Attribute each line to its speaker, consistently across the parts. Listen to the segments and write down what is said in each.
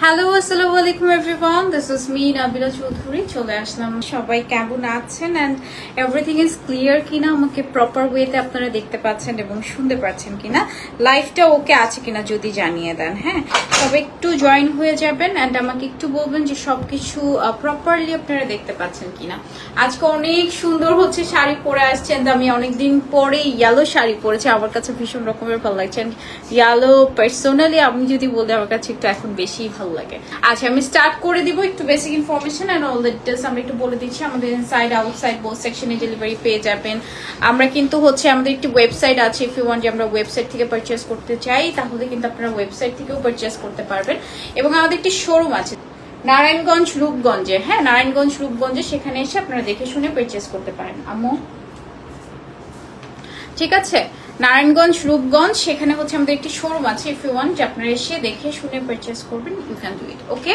Speaker 1: Hello আসসালামু আলাইকুম everyone, this is me Nabila Chowdhury. চলে আসলাম। সবাই কেমন আছেন অ্যান্ড এভরিথিং ইজ ক্লিয়ার কিনা, আমাকে প্রপার ওয়েতে আপনারা দেখতে পাচ্ছেন এবং শুনতে পাচ্ছেন কিনা, লাইফটা ওকে আছে কিনা যদি জানিয়ে দেন। হ্যাঁ, তবে একটু জয়েন হয়ে যাবেন অ্যান্ড আমাকে একটু বলবেন যে সবকিছু প্রপারলি আপনারা দেখতে পাচ্ছেন কিনা। আজকে অনেক সুন্দর হচ্ছে শাড়ি পরে আসছেন। আমি অনেকদিন পরে ইয়েলো শাড়ি পরেছি, আমার কাছে ভীষণ রকমের ভালো লাগছে। ইয়েলো পার্সোনালি আমি যদি বলি আমার কাছে একটু এখন বেশি ভালো লাগে। আচ্ছা, আমি স্টার্ট করে দিব একটু basic information and all the details আমরা একটু বলে দিচ্ছি। আমাদের ইনসাইড আউটসাইড বোথ সেকশনে ডেলিভারি পেয়ে যাবেন। আমরা কিন্তু হচ্ছে আমাদের একটি ওয়েবসাইট আছে, ইফ ইউ ওয়ান্ট যে আমরা ওয়েবসাইট থেকে পারচেজ করতে চাই তাহলে কিন্তু আপনারা ওয়েবসাইট থেকেও পারচেজ করতে পারবেন। এবং আমাদের একটি শোরুম আছে নারায়ণগঞ্জ রূপগঞ্জে। হ্যাঁ, নারায়ণগঞ্জ রূপগঞ্জে, সেখানে এসে আপনারা দেখে শুনে পারচেজ করতে পারেন। আম্মু ঠিক আছে, নারায়ণগঞ্জ রূপগঞ্জ, সেখানে হচ্ছে আমাদের একটি শোরুম আছে। ইফ ইউ ওয়ান্ট যে আপনারা এসে দেখে শুনে পারচেজ করবেন, you can do it. Okay,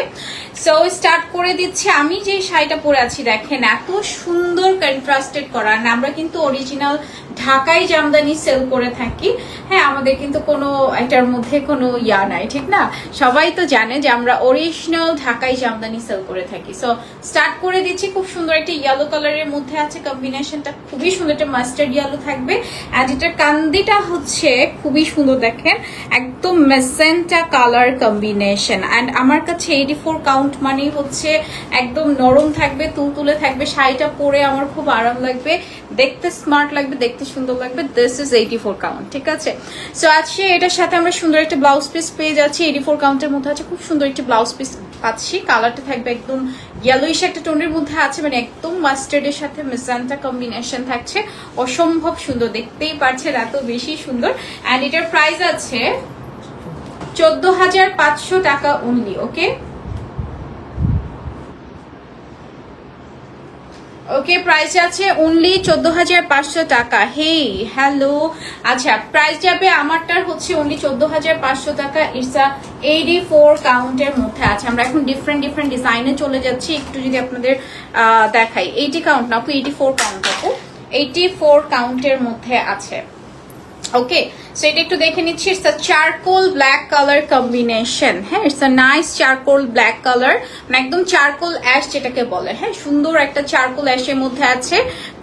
Speaker 1: so start করে দিচ্ছি। আমি যে শাড়িটা পরে আছি দেখেন, এত সুন্দর কন্ট্রাস্টেড করা। আমরা কিন্তু অরিজিনাল ঢাকাই জামদানি সেল করে থাকি। হ্যাঁ, আমাদের কিন্তু কোনো এটার মধ্যে কোনো ইয়া নাই, ঠিক না? সবাই তো জানে যে আমরা অরিজিনাল ঢাকাই জামদানি সেল করে থাকি। সো স্টার্ট করে দিচ্ছি। খুব সুন্দর একটা ইয়েলো কালারের মধ্যে আছে, কম্বিনেশনটা খুবই সুন্দর, একটা মাস্টার্ড ইয়েলো থাকবে। আর এটার কান্দিটা হচ্ছে খুবই সুন্দর, দেখেন একদম মেজেন্টা কালার কম্বিনেশন। অ্যান্ড আমার কাছে 84 কাউন্ট মানে হচ্ছে একদম নরম থাকবে, তুলতুলে থাকবে। শাড়িটা পরে আমার খুব আরাম লাগবে, দেখতে স্মার্ট লাগবে, দেখতে সুন্দর লাগবে। দিস ইজ 84 কাউন্ট, ঠিক আছে? সো আজকে এটার সাথে আমরা সুন্দর একটা ব্লাউজ পিস পেয়ে যাচ্ছি। 84 কাউন্টের মধ্যে আছে, খুব সুন্দর একটি ব্লাউজ পিস পাচ্ছি। কালারটা থাকবে একদম ইয়েলোইশ একটা টোনের মধ্যে আছে, মানে একদম মাস্টার্ডের সাথে মেজেন্টা কম্বিনেশন থাকছে। অসম্ভব সুন্দর, দেখতেই পাচ্ছেন এত বেশি সুন্দর। অ্যান্ড এটার প্রাইস আছে 14,500 টাকা অনলি। ওকে ওকে, প্রাইস আছে অনলি 14,500 টাকা। হেই হ্যালো, আচ্ছা প্রাইস যাবে আমারটার হচ্ছে অনলি 14,500 টাকা। ইটস আ 84 কাউন্টের মধ্যে আছে। আমরা এখন ডিফারেন্ট ডিজাইনে চলে যাচ্ছি। একটু যদি আপনাদের দেখাই, 80 কাউন্ট না আপু, 84 কাউন্ট আপু, 84 কাউন্টের মধ্যে আছে। ওকে, সো এটা একটু দেখে নিচ্ছি। It's a charcoal black colour combination. হ্যাঁ, it's a nice charcoal black colour, মানে একদম চারকোল অ্যাশ যেটাকে বলে। হ্যাঁ, সুন্দর একটা চারকোল অ্যাশের মধ্যে আছে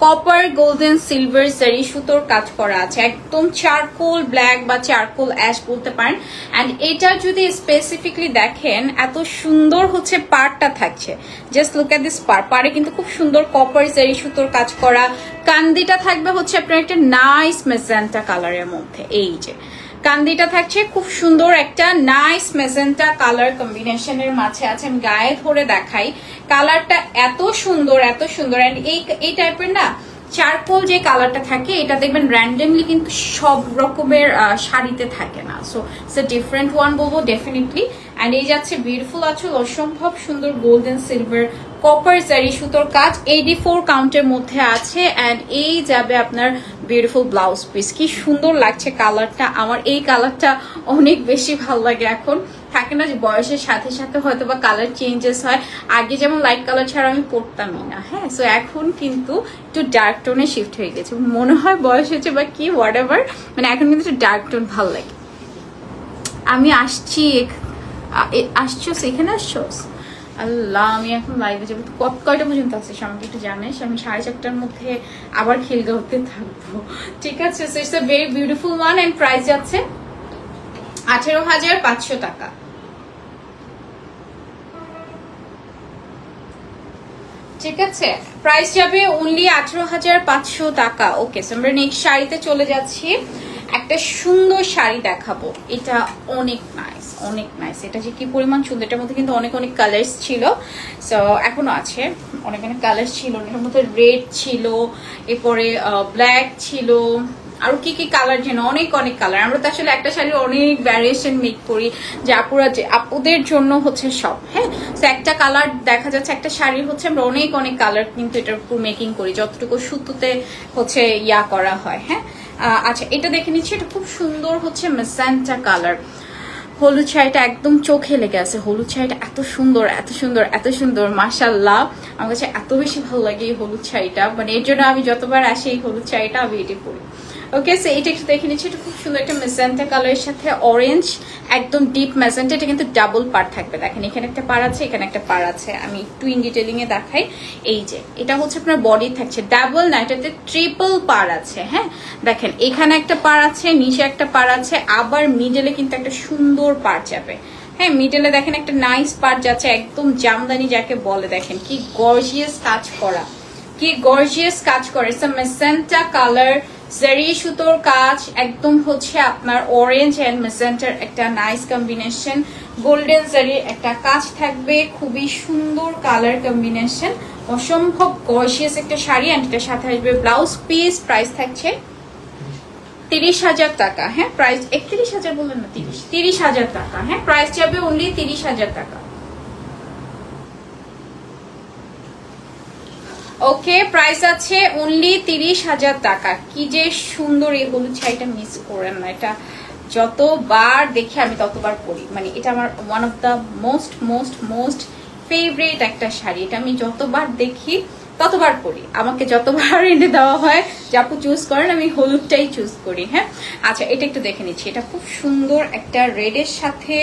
Speaker 1: কপার গোল্ডেন সিলভার জারি সুতোর কাজ করা আছে। একদম চারকোল ব্ল্যাক বা চারকোল অ্যাশ বলতে পারেন। অ্যান্ড এটা যদি স্পেসিফিকলি দেখেন, এত সুন্দর হচ্ছে পাড়টা থাকছে। জাস্ট লুক এট দিস পাড়ে কিন্তু খুব সুন্দর কপার জারি সুতোর কাজ করা। কান্দিটা থাকবে হচ্ছে আপনার একটা নাইস মেজেন্টা কালারের মধ্যে। এই যে কান্দিটা থাকছে খুব সুন্দর একটা নাইস মেজেন্টা কালার কম্বিনেশনের মাঝে আছে। আমি গায়ে ধরে দেখাই, কালারটা এত সুন্দর এত সুন্দর। অ্যান্ড এই টাইপের না চারকোল যে কালারটা থাকে, এটা দেখবেন র্যান্ডমলি কিন্তু সব রকমের শাড়িতে থাকে না। So it's a different one বলবো ডেফিনেটলি। অ্যান্ড এই যাচ্ছে বিউটিফুল আঁচল, অসম্ভব সুন্দর গোল্ডেন সিলভার কপার জারি সুতোর কাজ, 84 কাউন্টের মধ্যে আছে। অ্যান্ড এই যাবে আপনার বিউটিফুল ব্লাউজ পিস। কি সুন্দর লাগছে কালারটা, আমার এই কালারটা অনেক বেশি ভালো লাগে। এখন থাকে না যে বয়সের সাথে সাথে হয়তো বা কালার চেঞ্জেস হয়। আগে যেমন লাইট কালার ছাড়া আমি পরতামই না। হ্যাঁ, সো এখন কিন্তু একটু ডার্ক টোনে শিফট হয়ে গেছে, মনে হয় বয়স হয়েছে বা কি হোয়াট এভার, মানে এখন কিন্তু একটু ডার্ক টোন ভালো লাগে। আমি আসছি, আসছো সেখানে আসছো? আল্লাহ, আমি এখন লাইভে যাবো। কয়টা পর্যন্ত আছে আমাকে একটু জানিস, আমি 4:30টার মধ্যে আবার খিলগাঁওতে থাকবো, ঠিক আছে? So it's a very beautiful one. And price যাচ্ছে 18,500 টাকা। ঠিক আছে, প্রাইস যাবে অনলি 18,500 টাকা। ওকে, সো আমরা নেক্সট শাড়িতে চলে যাচ্ছি। একটা সুন্দর শাড়ি দেখাবো, এটা অনেক নাইস অনেক নাইস। এটা যে কি পরিমাণ সুন্দর, এটার মধ্যে কিন্তু অনেক কালার্স ছিল। সো এখনো আছে, অনেক কালার্স ছিল। এটার মধ্যে রেড ছিল, এরপরে ব্ল্যাক ছিল, আর কি কি কালার যেন অনেক কালার। আমরা তো আসলে একটা শাড়ির অনেক ভ্যারিয়েশন মেক করি, যে আপুরা যে আপুদের জন্য হচ্ছে সব। হ্যাঁ, তো একটা কালার দেখা যাচ্ছে একটা শাড়ির হচ্ছে আমরা অনেক কালার কিন্তু এটার উপর মেকিং করি, যতটুকু সুতোতে হচ্ছে ইয়া করা হয়। হ্যাঁ, আচ্ছা এটা দেখে নিচ্ছি। এটা খুব সুন্দর হচ্ছে মেজেন্টা কালার, হলুদ শাড়িটা একদম চোখে লেগে আছে। হলুদ শাড়িটা এত সুন্দর এত সুন্দর এত সুন্দর, মাশাআল্লাহ। আমার কাছে এত বেশি ভালো লাগে এই হলুদ শাড়িটা, মানে এর জন্য আমি যতবার আসি এই হলুদ শাড়িটা আমি এটি পরি। ওকে, সো এটা একটু দেখে নিচ্ছি। এটা খুব সুন্দর একটা মেজেন্টা কালারের সাথে অরেঞ্জ, একদম ডিপ মেজেন্টা। এটা কিন্তু ডাবল পার থাকবে, দেখেন এখানে একটা পার আছে, এখানে একটা পার আছে। আমি একটু ইন ডিটেলিং এ দেখাই। এই যে এটা হচ্ছে আপনার বডি থাকছে ডাবল না, এটাতে ট্রিপল পার আছে। হ্যাঁ দেখেন এখানে একটা পার আছে, নিচে একটা পার আছে, আবার মিডলে কিন্তু একটা সুন্দর পার যাবে। হ্যাঁ মিডলে দেখেন একটা নাইস পার যাচ্ছে, একদম জামদানি যাকে বলে। দেখেন কি গর্জিয়াস কাজ করা, কি গর্জিয়াস কাজ করে। মেজেন্টা কালার, জারি সুতোর কাজ, একদম হচ্ছে আপনার অরেঞ্জ এন্ড মেজেন্টার একটা নাইস কম্বিনেশন। গোল্ডেন জারির একটা কাজ থাকবে, খুবই সুন্দর কালার কম্বিনেশন, অসম্ভব গর্জিয়াস একটা শাড়ি। এন্ড এটার সাথে আসবে ব্লাউজ পিস। প্রাইস থাকছে 30,000 টাকা। হ্যাঁ প্রাইস 31,000 বললেন না, 30,000 টাকা। হ্যাঁ প্রাইস যাবে অনলি 30,000 টাকা। ওকে, প্রাইস আছে অনলি 30,000 টাকা। কি যে সুন্দর এই হলুদ শাড়িটা, মিস করেন না। এটা যতবার দেখি আমি ততবার পরি, মানে এটা আমার one of the most most most favourite একটা শাড়ি। এটা আমি যতবার দেখি ততবার পরি, আমাকে যতবার এনে দেওয়া হয় যে আপু চুজ করেন, আমি হলুদটাই চুজ করি। হ্যাঁ আচ্ছা, এটা একটু দেখে নিচ্ছি। এটা খুব সুন্দর একটা রেডের সাথে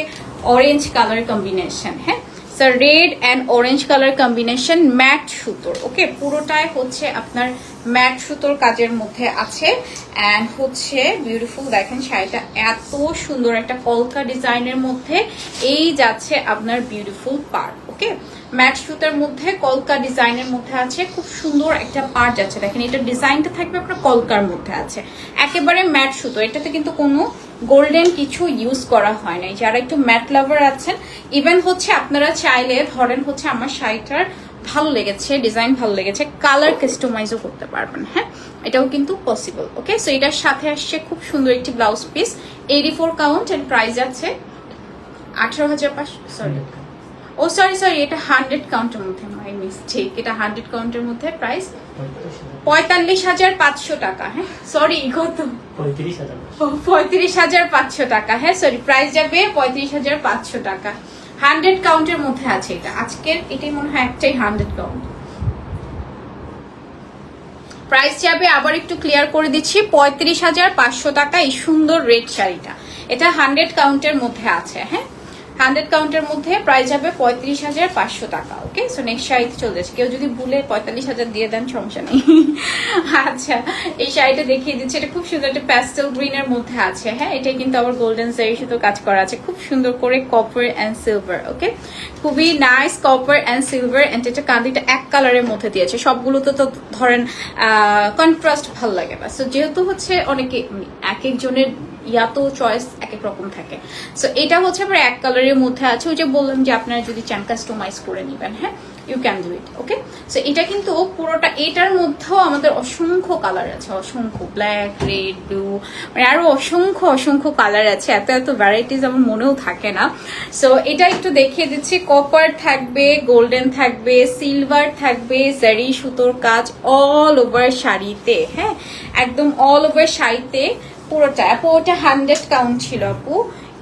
Speaker 1: অরেঞ্জ কালার কম্বিনেশন। হ্যাঁ red and orange colour combination, matte সুতোর। ওকে, পুরোটাই হচ্ছে আপনার ম্যাট সুতোর কাজের মধ্যে আছে। অ্যান্ড হচ্ছে বিউটিফুল, দেখেন শাড়িটা এত সুন্দর একটা কলকা ডিজাইনের মধ্যে। এই যাচ্ছে আপনার বিউটিফুল পার। ওকে, ম্যাট সুতার মধ্যে কলকা ডিজাইনের মধ্যে আছে, খুব সুন্দর একটা পার যাচ্ছে। দেখেন এটা ডিজাইনটা থাকবে আপনার কলকার মধ্যে আছে, একেবারে ম্যাট সুতো। এটাতে কিন্তু কোনো গোল্ডেন কিছু ইউজ করা হয় নাই। যারা একটু ম্যাট লাভার আছেন, ইভেন হচ্ছে আপনারা চাইলে ধরেন হচ্ছে আমার শাড়িটার ভালো লেগেছে, ডিজাইন ভালো লেগেছে, কালার কাস্টমাইজও করতে পারবেন। হ্যাঁ এটাও কিন্তু পসিবল। ওকে, সো এটার সাথে আসছে খুব সুন্দর একটি blouse piece, 84 count. And price আছে 18,500। সরি সরি, এটা 100 কাউন্টের মধ্যে, মাই মিস্টেক। এটা 100 কাউন্টের মধ্যে, প্রাইস 45,500 টাকা। হ্যাঁ সরি, কত? 35,500 টাকা। হ্যাঁ সরি, প্রাইস যাবে 35,500 টাকা। 100 কাউন্টের মধ্যে আছে এটা। আজকের এটাই মনে হয় একটাই 100 কাউন্ট। প্রাইস যাবে, আবার একটু ক্লিয়ার করে দিচ্ছি, 35,500 টাকা এই সুন্দর রেড শাড়িটা। এটা 100 কাউন্টের মধ্যে আছে। হ্যাঁ 100 কাউন্টের মধ্যে প্রাইস যাবে 35,500 টাকা। ওকে, সো নেক্সট শাড়িতে চলে যাচ্ছে। কেউ যদি ভুলে 45,000 দিয়ে দেন সমস্যা নেই। আচ্ছা, এই শাড়িটা দেখিয়ে দিচ্ছি। এটা খুব সুন্দর একটা প্যাস্টেল গ্রিনের মধ্যে আছে। হ্যাঁ এটা কিন্তু আবার গোল্ডেন জারি সুতো কাজ করা আছে, খুব সুন্দর করে কপার অ্যান্ড সিলভার। ওকে, খুবই nice copper and silver. And এটা কাঁদিটা এক কালারের মধ্যে দিয়েছে। সবগুলোতে তো ধরেন কন্ট্রাস্ট ভালো লাগে না। সো যেহেতু হচ্ছে অনেকে এক একজনের তো চয়েস এক এক রকম থাকে। সো এটা হচ্ছে আবার এক কালারের মধ্যে আছে। ওই যে বললাম যে আপনারা যদি চান কাস্টমাইজ করে নেবেন, হ্যাঁ you can do it. Okay, so এটা কিন্তু পুরোটা, এটার মধ্যেও আমাদের অসংখ্য কালার আছে, অসংখ্য, ব্ল্যাক, রেড, ব্লু, মানে আরো অসংখ্য অসংখ্য কালার আছে। এত এত ভ্যারাইটিস আমার মনেও থাকে না। সো এটা একটু দেখিয়ে দিচ্ছি। কপার থাকবে, গোল্ডেন থাকবে, সিলভার থাকবে, জারি সুতোর কাজ অল ওভার শাড়িতে। হ্যাঁ একদম অল ওভার শাড়িতে পুরোটা। আপু ওটা 100 কাউন্ট ছিল আপু,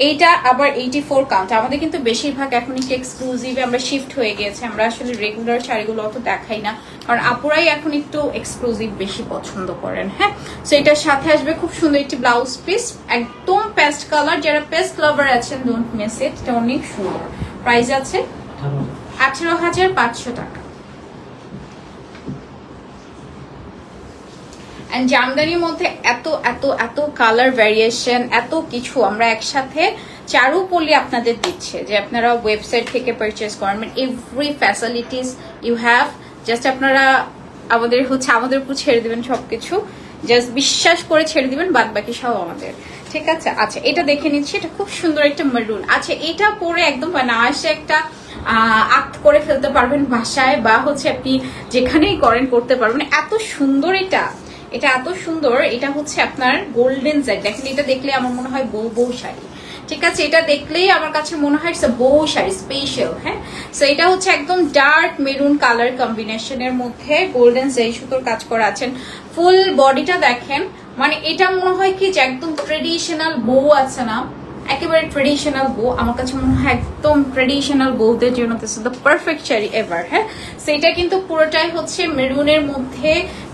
Speaker 1: এইটা আবার 84 কাউন্ট। আমাদের কিন্তু বেশিরভাগ এখন একটু এক্সক্লুসিভে আমরা শিফট হয়ে গিয়েছে। আমরা আসলে রেগুলার শাড়িগুলো অত দেখাই না, কারণ আপুরাই এখন একটু এক্সক্লুসিভ বেশি পছন্দ করেন। হ্যাঁ সো এটার সাথে আসবে খুব সুন্দর একটি ব্লাউজ পিস, একদম পেস্ট কালার। যারা পেস্ট লাভার আছেন ডোন্ট মিস ইট, এটা অনেক সুন্দর। প্রাইস আছে 18,500 টাকা। জামদানির মধ্যে এত এত এত কালার ভ্যারিয়েশন, এত কিছু আমরা একসাথে চারুপল্লী আপনাদের দিচ্ছে, যে আপনারা ওয়েবসাইট থেকে পারচেস করেন, every facilities you have. Just আপনারা আমাদের উপর ছেড়ে দিবেন সবকিছু, জাস্ট বিশ্বাস করে ছেড়ে দিবেন, বাদ বাকি সব আমাদের। ঠিক আছে, আচ্ছা এটা দেখে নিচ্ছি। এটা খুব সুন্দর একটা মেরুন। আচ্ছা এটা পরে একদম না আসে একটা আক্ট করে ফেলতে পারবেন বাসায়, বা হচ্ছে আপনি যেখানেই করেন করতে পারবেন। এত সুন্দর এটা, এটা এত সুন্দর। এটা হচ্ছে আপনার গোল্ডেন জারি। দেখেন এটা দেখলে আমার মনে হয় বউ শাড়ি। ঠিক আছে, এটা দেখলেই আমার কাছে মনে হয় বউ শাড়ি স্পেশাল। হ্যাঁ সো এটা হচ্ছে একদম ডার্ক মেরুন কালার কম্বিনেশনের মধ্যে গোল্ডেন জারি সুতোর কাজ করা আছেন। ফুল বডিটা দেখেন, মানে এটা মনে হয় কি যে একদম ট্রেডিশনাল বউ আছে না, একেবারে ট্রেডিশনাল বউ, আমার কাছে মনে হয় একদম ট্রেডিশনাল বউদের জন্য this is the perfect sari ever. হ্যাঁ, সেটা কিন্তু পুরোটাই হচ্ছে মেরুনের মধ্যে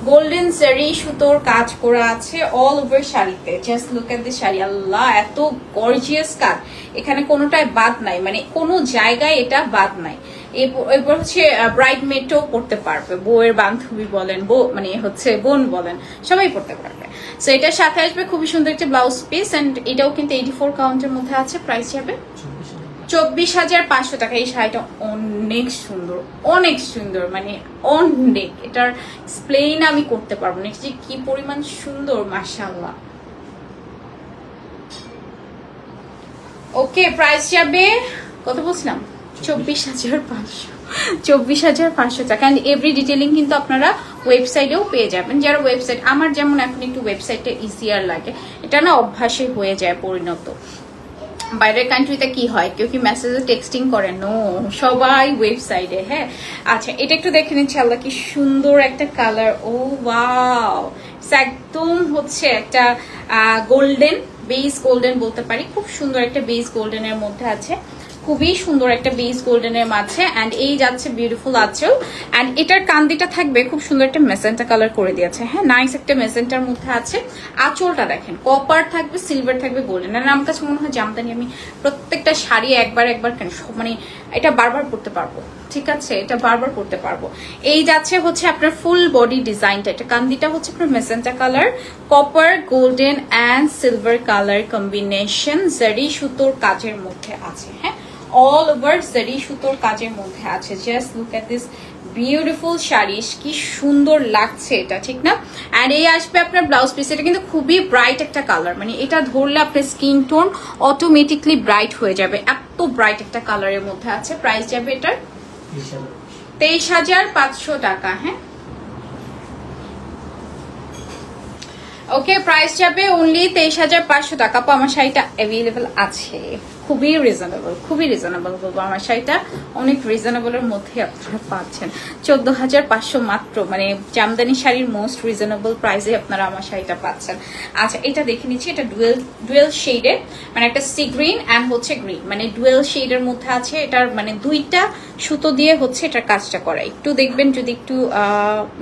Speaker 1: গোল্ডেন জারি সুতোর কাজ করা আছে অল ওভার শাড়িতে। Just look at this sari, Allah এত গর্জিয়াস কাজ, এখানে কোনোটাই বাদ নাই, মানে কোনো জায়গায় এটা বাদ নাই। এরপর হচ্ছে ব্রাইডমেটও পড়তে পারবে, বউয়ের বান্ধবী বলেন, বউ মানে হচ্ছে বোন বলেন, সবাই পড়তে পারবে। সো এটার সাথে আসবে খুবই সুন্দর একটা ব্লাউজ পিস, এন্ড এটাও কিন্তু 84 কাউন্টের মধ্যে আছে। প্রাইস যাবে 24,500 টাকা। এই শাড়িটা অনেক সুন্দর, অনেক সুন্দর, মানে অনেক, এটার এক্সপ্লেইন আমি করতে পারবো না যে কি পরিমাণ সুন্দর, মাশাআল্লাহ। ওকে, প্রাইস যাবে কত বলছিলাম, 24,500 টাকা। এন্ড এভরি ডিটেইলিং কিন্তু আপনারা ওয়েবসাইটেও পেয়ে যাবেন। যারা ওয়েবসাইট, আমার যেমন এখন একটু ওয়েবসাইটটা ইজিয়ার লাগে, এটা না অভ্যাসে হয়ে যায় পরিণত। বাইরের কান্ট্রিতে কি হয়, কেউ কি মেসেজে টেক্সটিং করে? নো, সবাই ওয়েবসাইটে। হ্যাঁ, আচ্ছা এটা একটু দেখে নিচ্ছি, আল্লাহ কি সুন্দর একটা কালার। ও ওয়াও, একদম হচ্ছে একটা গোল্ডেন, বেস গোল্ডেন বলতে পারি, খুব সুন্দর একটা বেস গোল্ডেনের মধ্যে আছে, খুবই সুন্দর একটা বেস গোল্ডেনের মাঝে। অ্যান্ড এই যাচ্ছে বিউটিফুল আঁচল, অ্যান্ড এটার কান্দিটা থাকবে খুব সুন্দর একটা মেজেন্টা কালার করে দিয়েছে। হ্যাঁ, নাইস একটা মেজেন্টার মধ্যে আছে। আঁচলটা দেখেন, কপার থাকবে, সিলভার থাকবে, গোল্ডেন। আর আমার কাছে মনে হয় জামদানি আমি প্রত্যেকটা শাড়ি একবার কেন মানে এটা বারবার পরতে পারবো, ঠিক আছে, এটা বারবার পরতে পারবো। এই যাচ্ছে হচ্ছে আপনার ফুল বডি ডিজাইনটা, এটা কান্দিটা হচ্ছে আপনার magenta colour, copper, golden and silver colour combination, জারি সুতোর কাজের মধ্যে আছে। হ্যাঁ, অল ওভার জারি সুতোর কাজের মধ্যে আছে। Just look at this beautiful sari, কি সুন্দর লাগছে এটা, ঠিক না? অ্যান্ড এই আসবে আপনার ব্লাউজ পিস, এটা কিন্তু খুবই ব্রাইট একটা কালার, মানে এটা ধরলে আপনার স্কিন টোন অটোমেটিকলি ব্রাইট হয়ে যাবে, এত ব্রাইট একটা কালারের মধ্যে আছে। প্রাইস যাবে এটার 23,500 টাকা। হ্যাঁ, ওকে, প্রাইস যাবে অনলি 23,500 টাকা। আমার শাড়িটা অ্যাভেলেবল আছে, খুবই রিজনেবল, খুবই রিজনেবল বলবো, আমার শাড়িটা অনেক রিজনেবলের মধ্যে আপনারা পাচ্ছেন। 14,500 মাত্র, মানে জামদানি শাড়ির মোস্ট রিজনেবল প্রাইসে আপনারা আমার শাড়িটা পাচ্ছেন। আচ্ছা এটা দেখে নিচ্ছি, এটা ডুয়েল শেডের, মানে একটা সি গ্রিন অ্যান্ড হচ্ছে গ্রিন, মানে ডুয়েল শেডের মধ্যে আছে। এটার মানে দুইটা সুতো দিয়ে হচ্ছে এটার কাজটা করা, একটু দেখবেন যদি একটু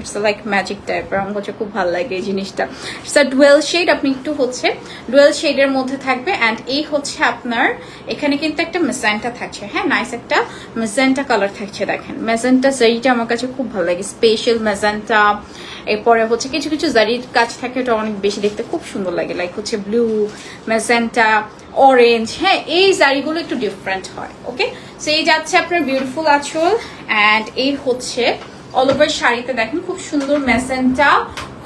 Speaker 1: ইটস লাইক ম্যাজিক টাইপের, আমার হচ্ছে খুব ভালো লাগে এই জিনিসটা। ডুয়েল শেড, আপনি একটু হচ্ছে ডুয়েল শেডের মধ্যে থাকবে। অ্যান্ড এই হচ্ছে আপনার এখানে কিন্তু একটা মেজেন্টা থাকছে। হ্যাঁ, নাইস একটা মেজেন্টা কালার থাকছে, দেখেন মেজেন্টা জারিটা আমার কাছে খুব ভালো লাগে, স্পেশাল মেজেন্টা। এরপরে হচ্ছে কিছু কিছু জারির কাজ থাকে, এটা অনেক বেশি দেখতে খুব সুন্দর লাগে, লাইক হচ্ছে ব্লু, মেজেন্টা, অরেঞ্জ। হ্যাঁ, এই জারিগুলো একটু ডিফারেন্ট হয়। ওকে, সো এই যাচ্ছে আপনার বিউটিফুল আঁচল, অ্যান্ড এই হচ্ছে অল ওভার শাড়িতে দেখেন খুব সুন্দর মেজেন্টা,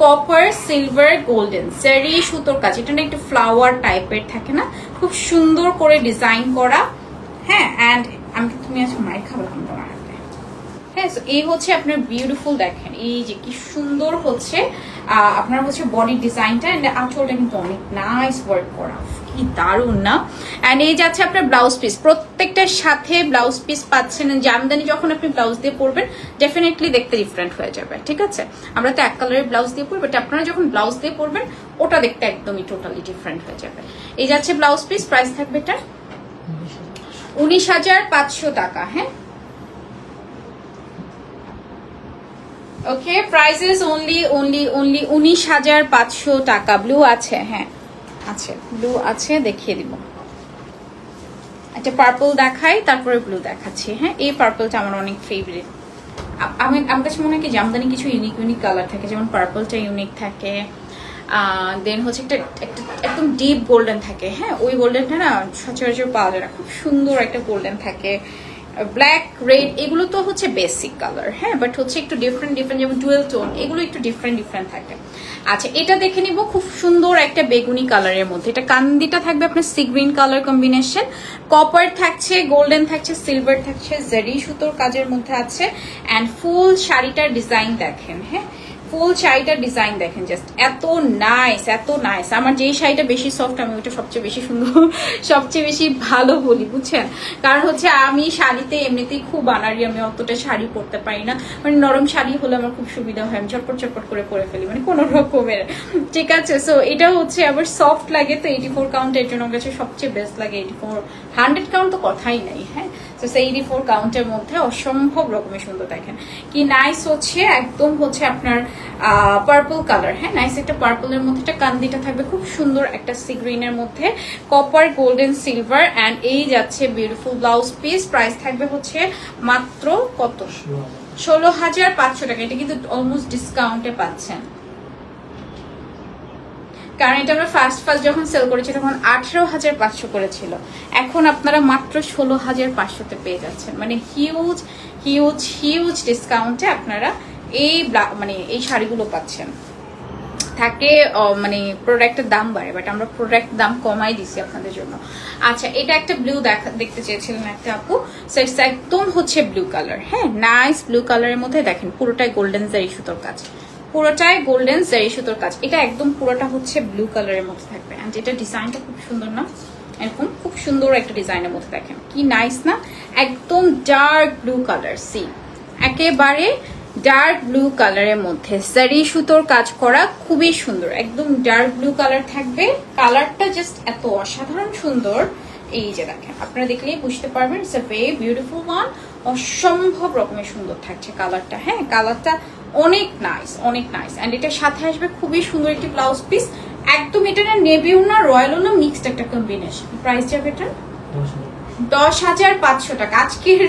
Speaker 1: কপার, সিলভার, গোল্ডেন জারি সুতোর কাজ। এটা না একটু ফ্লাওয়ার টাইপের থাকে না, খুব সুন্দর করে ডিজাইন করা। হ্যাঁ, অ্যান্ড আমি তুমি আজকে মাইর খাবার তোমার হাতে। হ্যাঁ, এই হচ্ছে আপনার বিউটিফুল, দেখেন এই যে কি সুন্দর হচ্ছে আপনার হচ্ছে বডি ডিজাইনটা, এন্ড আঁচলটা কিন্তু অনেক নাইস ওয়ার্ক করা, কি দারুণ না? এন্ড এই যাচ্ছে আপনার ব্লাউজ পিস, প্রত্যেকটার সাথে ব্লাউজ পিস পাচ্ছেন। জামদানি যখন আপনি ব্লাউজ দিয়ে পরবেন ডেফিনেটলি দেখতে ডিফারেন্ট হয়ে যাবে, ঠিক আছে? আমরা তো এক কালারের ব্লাউজ দিয়ে পরবো, বাট আপনারা যখন ব্লাউজ দিয়ে পরবেন ওটা দেখতে একদমই টোটালি ডিফারেন্ট হয়ে যাবে। এই যাচ্ছে ব্লাউজ পিস, প্রাইস থাকবে এটা 19,500 টাকা। হ্যাঁ, ওকে, প্রাইসেস অনলি 19,500 টাকা। ব্লু আছে? হ্যাঁ আছে, ব্লু আছে, দেখিয়ে দিব। একটা পার্পল দেখাই, তারপরে ব্লু দেখাচ্ছি। হ্যাঁ, এই পার্পলটা আমার অনেক ফেভারিট। আমার কাছে মনে হয় কি জামদানি কিছু ইউনিক কালার থাকে, যেমন পার্পলটা ইউনিক থাকে, দেন হচ্ছে একটা একদম ডিপ গোল্ডেন থাকে। হ্যাঁ, ওই গোল্ডেনটা না সচরাচর পাওয়া যায় না, খুব সুন্দর একটা গোল্ডেন থাকে। ব্ল্যাক, রেড এগুলো তো হচ্ছে বেসিক কালার। হ্যাঁ, বাট হচ্ছে একটু ডিফারেন্ট যেমন ডুয়েল টোন, এগুলো একটু ডিফারেন্ট থাকে। আচ্ছা, এটা দেখে নিব, খুব সুন্দর একটা বেগুনি কালারের মধ্যে। এটা কান্দিটা থাকবে আপনার sea green colour combination, copper থাকছে, গোল্ডেন থাকছে, সিলভার থাকছে, জারি সুতোর কাজের মধ্যে আছে। অ্যান্ড ফুল শাড়িটার ডিজাইন দেখেন। হ্যাঁ, ফুল শাড়িটার ডিজাইন দেখেন, জাস্ট এত নাইস, এত নাইস। আমার যেই শাড়িটা বেশি সফট আমি ওইটা সবচেয়ে বেশি সুন্দর, সবচেয়ে বেশি ভালো বলি, বুঝছেন? কারণ হচ্ছে আমি শাড়িতে এমনিতেই খুব আনারি, আমি অতটা শাড়ি পরতে পারি না, মানে নরম শাড়ি হলে আমার খুব সুবিধা হয়, আমি চটপট চটপট করে পরে ফেলি, মানে কোনো রকমের, ঠিক আছে? সো এটা হচ্ছে আবার সফট লাগে, তো 84 কাউন্ট এর জন্য আমার কাছে সবচেয়ে বেস্ট লাগে। 84 100 কাউন্ট তো কথাই নাই, হ্যাঁ। তো সেই 84 কাউন্টের মধ্যে অসম্ভব রকমের সুন্দর, দেখেন কি নাইস হচ্ছে, একদম হচ্ছে আপনার পার্পল কালার, হ্যাঁ, নাইস একটা পার্পলের মধ্যে একটা কান্দিটা থাকবে খুব সুন্দর, একটা সি গ্রিনের মধ্যে কপার গোল্ডেন সিলভার, অ্যান্ড এই যাচ্ছে বিউটিফুল ব্লাউজ পিস। প্রাইস থাকবে হচ্ছে মাত্র কত? 16,500 টাকা। এটা কিন্তু অলমোস্ট ডিসকাউন্টে পাচ্ছেন, কারণ এটা আমরা ফার্স্ট যখন সেল করেছি তখন 18,500 করেছিল, এখন আপনারা মাত্র 16,500-তে পেয়ে যাচ্ছেন, মানে হিউজ হিউজ হিউজ ডিসকাউন্টে আপনারা এই শাড়িগুলো পাচ্ছেন। থাকে মানে প্রোডাক্টের দাম বাড়ে, বাট আমরা প্রোডাক্ট দাম কমাই দিছি আপনাদের জন্য। আচ্ছা, এটা একটা ব্লু দেখতে চেয়েছিলেন একটা আপু, একদম হচ্ছে ব্লু কালার, হ্যাঁ, নাইস ব্লু কালারের মধ্যে দেখেন পুরোটাই গোল্ডেন জারি সুতোর কাজ, পুরোটাই গোল্ডেন জারি সুতোর কাজ। এটা একদম পুরোটা হচ্ছে ব্লু কালারের মধ্যে থাকবে, এন্ড এটা ডিজাইনটা খুব সুন্দর না, এরকম খুব সুন্দর একটা ডিজাইনের মধ্যে দেখেন কি নাইস না, একদম ডার্ক ব্লু কালার, সি একেবারে ডার্ক ব্লু কালারের মধ্যে জারি সুতোর কাজ করা, খুবই সুন্দর, একদম ডার্ক ব্লু কালার থাকবে। কালারটা জাস্ট এত অসাধারণ সুন্দর, এই যে দেখেন আপনারা দেখলেই বুঝতে পারবেন, it's a very beautiful one, অসম্ভব রকমের সুন্দর থাকছে কালারটা, হ্যাঁ, কালারটা অনেক নাইস, অনেক নাইস। অ্যান্ড এটার সাথে আসবে খুবই সুন্দর একটি ব্লাউজ পিস, একদম এটা না নেভিও না রয়্যালও না, মিক্সড একটা কম্বিনেশন। প্রাইস যাবে এটা 10,500 টাকা। আজকের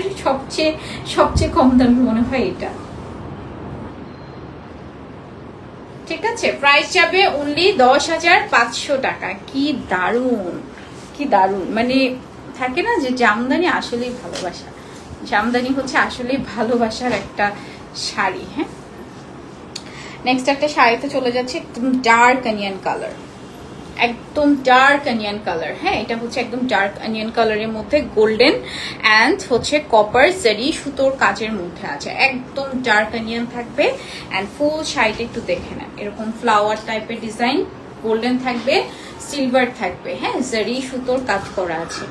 Speaker 1: সবচেয়ে কম দামি মনে হয় এটা, ঠিক আছে? প্রাইস যাবে অনলি 10,500 টাকা। কি দারুণ, কি দারুণ, মানে থাকে না যে জামদানি আসলেই ভালোবাসা, জামদানি হচ্ছে আসলেই ভালোবাসার একটা শাড়ি, হ্যাঁ। নেক্সট একটা শাড়িতে চলে যাচ্ছে, একদম ডার্ক অনিয়ন কালার, একদম ডার্ক অনিয়ন কালার, হ্যাঁ, এটা হচ্ছে একদম ডার্ক অনিয়ন কালারের মধ্যে গোল্ডেন অ্যান্ড হচ্ছে কপার জারি সুতোর কাজের মধ্যে আছে, একদম ডার্ক অনিয়ন থাকবে। অ্যান্ড ফুল শাড়িটা একটু দেখে নেন, এরকম ফ্লাওয়ার টাইপের ডিজাইন, গোল্ডেন থাকবে, সিলভার থাকবে, হ্যাঁ, জারি সুতোর কাজ করা আছে,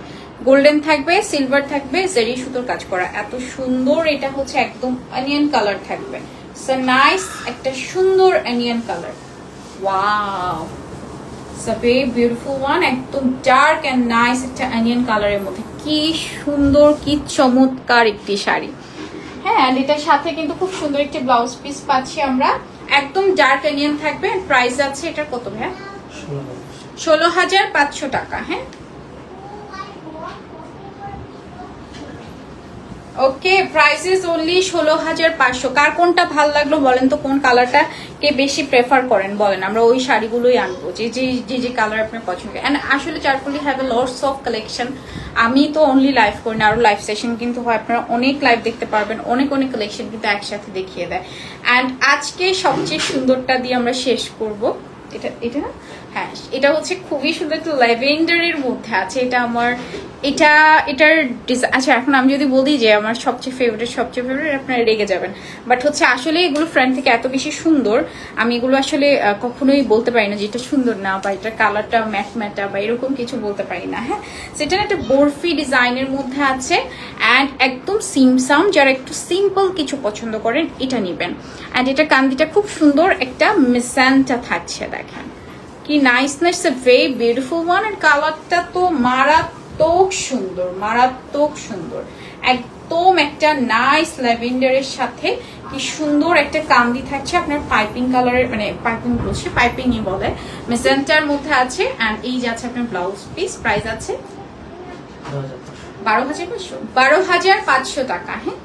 Speaker 1: গোল্ডেন থাকবে, সিলভার থাকবে, জারি সুতোর কাজ করা, এত সুন্দর। এটা হচ্ছে একদম অনিয়ন কালার থাকবে, সো নাইস একটা সুন্দর onion colour, wow, it's a very beautiful one, একদম ডার্ক এন্ড নাইস একটা অনিয়ন কালারের মধ্যে, কি সুন্দর, কি চমৎকার একটি শাড়ি, হ্যাঁ। এন্ড এটার সাথে কিন্তু খুব সুন্দর একটি ব্লাউজ পিস পাচ্ছি আমরা, একদম ডার্ক অনিয়ন থাকবে। প্রাইস আছে এটার কত ভাইয়া? 16,500 টাকা, হ্যাঁ। ওকে, প্রাইসেস অনলি 16,500। কার কোনটা ভালো লাগলো বলেন তো, কোন কালারটা কে বেশি প্রেফার করেন বলেন, আমরা ওই শাড়িগুলোই আনবো যে কালার আপনার পছন্দ। এন্ড আসলে চারকোলি have a lots of collection. আমি তো অনলি লাইভ করি না, আরো লাইভ সেশন কিন্তু হয়, আপনারা অনেক লাইভ দেখতে পারবেন, অনেক অনেক কালেকশন কিন্তু একসাথে দেখিয়ে দেয়। অ্যান্ড আজকে সবচেয়ে সুন্দরটা দিয়ে আমরা শেষ করব, এটা না, হ্যাঁ, এটা হচ্ছে খুবই সুন্দর, একটু ল্যাভেন্ডারের মধ্যে আছে, এটা আমার এটার ডিজাইন। আচ্ছা, এখন আমি যদি বলি যে আমার সবচেয়ে ফেভারিট আপনারা রেগে যাবেন, বাট হচ্ছে আসলে এগুলো ফ্রেন্ড থেকে এত বেশি সুন্দর, আমি এগুলো আসলে কখনোই বলতে পারি না যে এটা সুন্দর না, বা এটা কালারটা ম্যাটা বা এরকম কিছু বলতে পারি না, হ্যাঁ। সেটা একটা বরফি ডিজাইনের মধ্যে আছে, অ্যান্ড একদম সিমসাম, যারা একটু সিম্পল কিছু পছন্দ করেন এটা নেবেন। অ্যান্ড এটা কান্দিটা খুব সুন্দর একটা মিসানটা থাকছে, দেখেন কি niceness, a very beautiful one. And কালারটা তো মারাত্মক সুন্দর, মারাত্মক সুন্দর, একদম একটা নাইস ল্যাভেন্ডারের সাথে কি সুন্দর একটা কান্দি থাকছে আপনার পাইপিং কালারের, মানে পাইপিং বলছি, পাইপিংই বলে, মেজেন্টার মধ্যে আছে। অ্যান্ড এই যে আছে আপনার ব্লাউজ পিস, প্রাইস আছে 12,500 টাকা, হ্যাঁ।